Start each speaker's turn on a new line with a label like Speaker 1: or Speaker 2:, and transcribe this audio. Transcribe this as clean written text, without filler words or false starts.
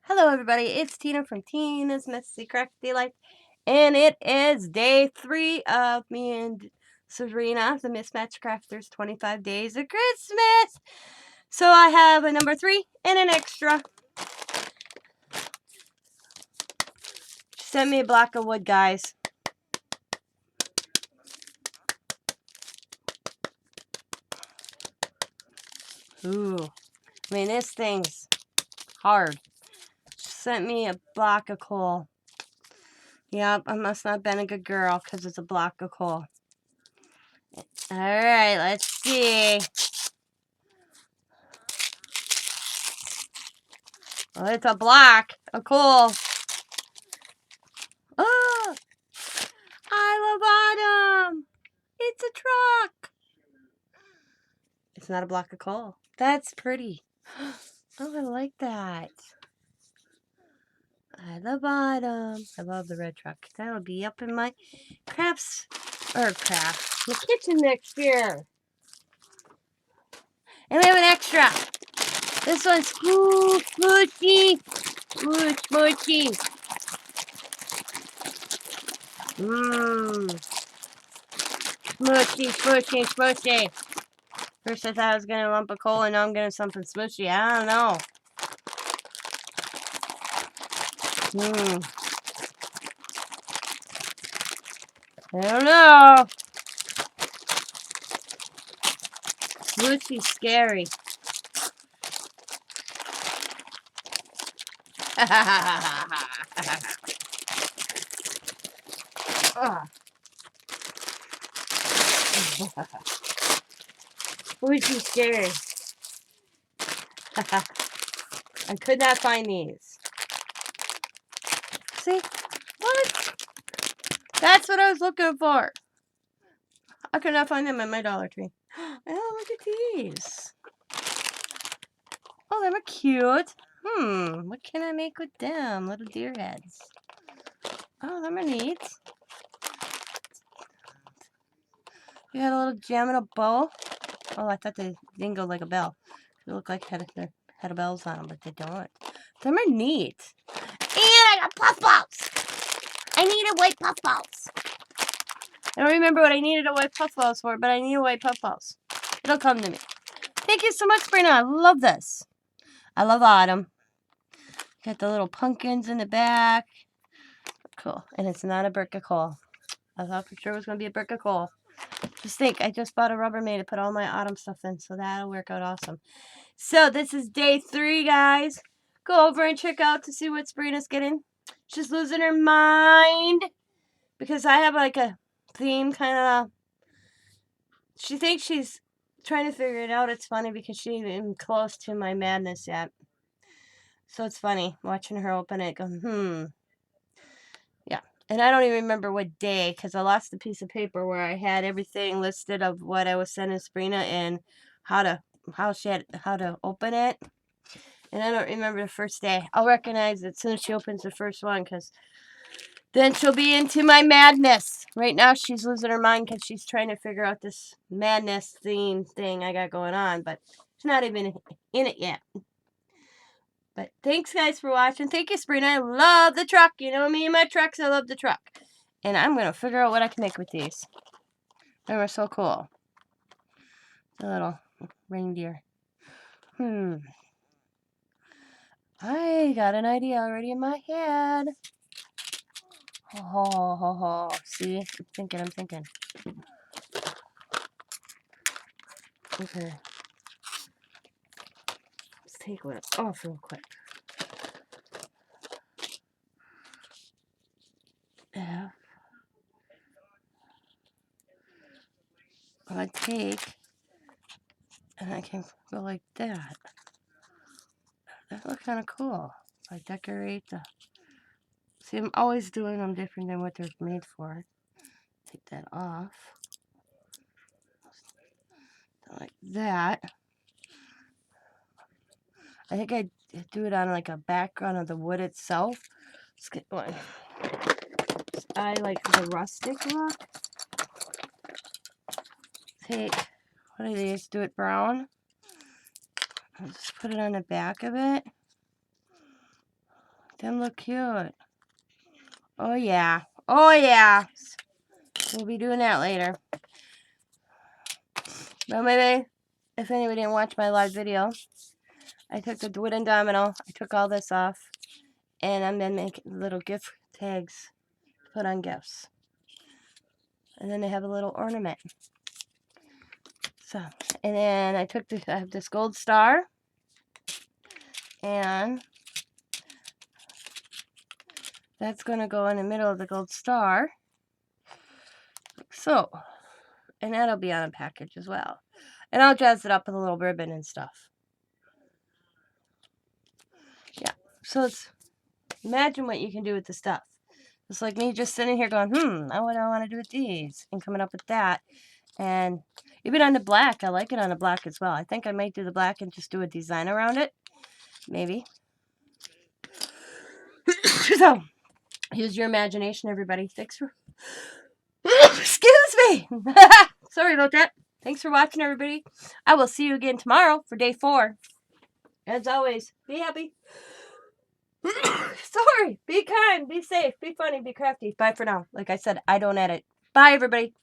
Speaker 1: Hello everybody, it's Tina from Tina's Messy Crafty Life, and it is day 3 of me and Sabrina the Mismatch Crafters 25 Days of Christmas. So I have a number 3 and an extra. She sent me a block of wood, guys. Ooh, I mean this thing's hard. She sent me a block of coal. Yep, I must not have been a good girl because it's a block of coal. Alright, let's see. Well, it's a block of coal. Oh, I love autumn. It's a truck. It's not a block of coal. That's pretty. Oh, I like that. I love autumn. I love the red truck. That'll be up in my the kitchen next year. And we have an extra. This one's smoochy. Smoochy. Mmm. Smoochy. First I thought I was getting a lump of coal, and now I'm getting something smoochy. I don't know. I don't know. Smoochy's scary. Smoochy's scary. I could not find these. See? What? That's what I was looking for. I could not find them at my Dollar Tree. Oh, look at these. Oh, they were cute. What can I make with them? Little deer heads. Oh, them are neat. You got a little gem and a bow. Oh, I thought they didn't go like a bell. They look like had a bells on them, but they don't. Them are neat. And I got puffballs. I needed white puffballs. I don't remember what I needed a white puffballs for, but I need a white puffballs. It'll come to me. Thank you so much, Sabrina. I love this. I love autumn. Got the little pumpkins in the back. Cool. And it's not a brick of coal. I thought for sure it was going to be a brick of coal. Just think, I just bought a Rubbermaid to put all my autumn stuff in, so that'll work out awesome. So this is day 3, guys. Go over and check out to see what Sabrina's getting. She's losing her mind because I have like a theme kind of. She thinks she's trying to figure it out. It's funny because she ain't even close to my madness yet. So it's funny watching her open it going, Yeah. And I don't even remember what day because I lost a piece of paper where I had everything listed of what I was sending Sabrina and how to open it. And I don't remember the first day. I'll recognize it as soon as she opens the first one because then she'll be into my madness. Right now she's losing her mind because she's trying to figure out this madness theme thing I got going on. But she's not even in it yet. But thanks, guys, for watching. Thank you, Sabrina. I love the truck. You know me and my trucks. I love the truck. And I'm going to figure out what I can make with these. They were so cool. The little reindeer. I got an idea already in my head. Oh. See? I'm thinking. Okay. Let's take one off real quick. F. I take, and I can go like that. That looks kind of cool. I decorate the. See, I'm always doing them different than what they're made for. Take that off. Like that. I think I do it on like a background of the wood itself. Let's get one. I like the rustic look. Take one of these, do it brown. I'll just put it on the back of it. Them look cute. Oh, yeah. Oh, yeah. We'll be doing that later. But maybe, if anybody didn't watch my live video, I took the wooden domino. I took all this off. And I'm going to make little gift tags to put on gifts. And then they have a little ornament. So, and then I have this gold star. And that's going to go in the middle of the gold star. So, and that'll be on a package as well. And I'll jazz it up with a little ribbon and stuff. Yeah. So imagine what you can do with the stuff. It's like me just sitting here going, what do I want to do with these? And coming up with that. And even on the black, I like it on the black as well. I think I might do the black and just do a design around it. Maybe. So, use your imagination, everybody. Thanks for... Excuse me! Sorry about that. Thanks for watching, everybody. I will see you again tomorrow for day 4. As always, be happy. Sorry. Be kind. Be safe. Be funny. Be crafty. Bye for now. Like I said, I don't edit. Bye, everybody.